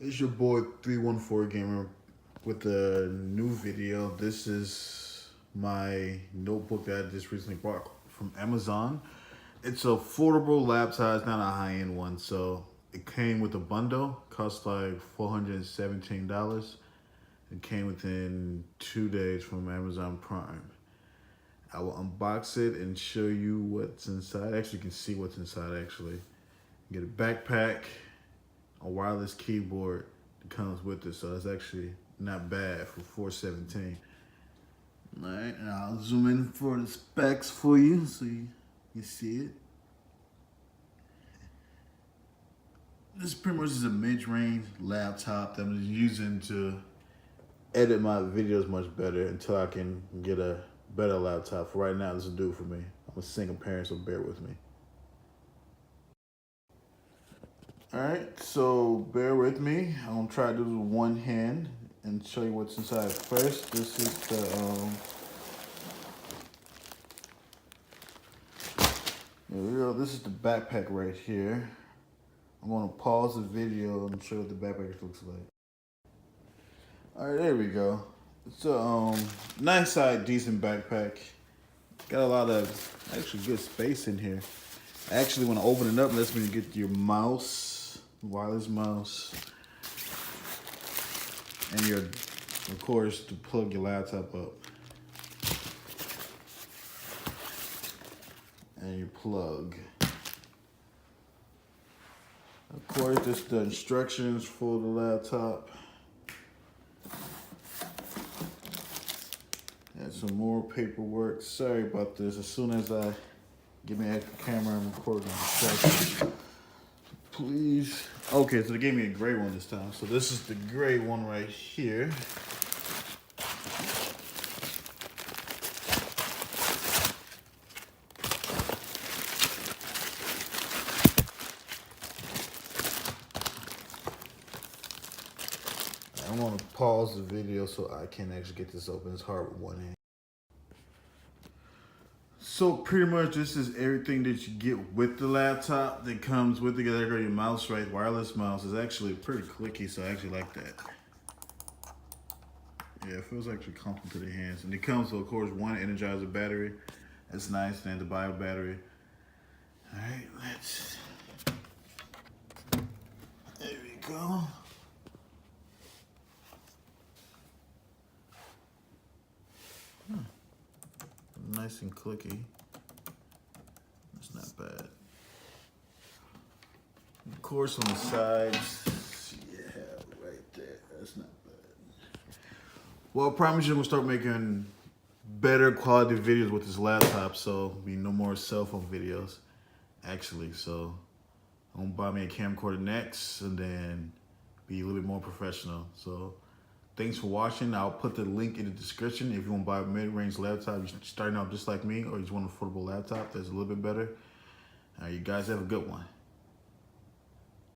It's your boy 314 Gamer with a new video. This is my notebook that I just recently bought from Amazon. It's a affordable laptop, it's not a high-end one. So it came with a bundle, cost like $417. It came within 2 days from Amazon Prime. I will unbox it and show you what's inside. Actually, you can see what's inside actually. Get a backpack, a wireless keyboard that comes with it, so it's actually not bad for $417. All right, and I'll zoom in for the specs for you so you see it. This pretty much is a mid-range laptop that I'm using to edit my videos much better until I can get a better laptop. For right now, this will do for me. I'm a single parent, so bear with me. All right, so bear with me. I'm gonna try to do this with one hand and show you what's inside first. This is the there we go. This is the backpack right here. I'm gonna pause the video and show you what the backpack looks like. All right, there we go. It's a nice side, decent backpack. Got a lot of actually good space in here. Actually, when I open it up, lets me get your mouse, wireless mouse, and your, of course, to plug your laptop up. And your plug. Of course, this is the instructions for the laptop. And some more paperwork. Sorry about this. As soon as I get my extra camera, I'm recording on the second. Please. Okay, so they gave me a gray one this time. So this is the gray one right here. I'm gonna pause the video so I can actually get this open. It's hard with one hand. So pretty much this is everything that you get with the laptop that comes with it. There go your mouse, right? Wireless mouse is actually pretty clicky, so I actually like that. Yeah, it feels actually comfortable to the hands. And it comes with, of course, one Energizer battery. That's nice, and the bio battery. All right, let's, there we go. Nice and clicky. That's not bad. Of course, on the sides, yeah, right there. That's not bad. Well, I promise you, I'm gonna start making better quality videos with this laptop, so be no more cell phone videos. Actually, so I'm gonna buy me a camcorder next, and then be a little bit more professional. So. Thanks for watching. I'll put the link in the description if you want to buy a mid-range laptop. You're starting out just like me, or you just want an affordable laptop that's a little bit better. You guys have a good one.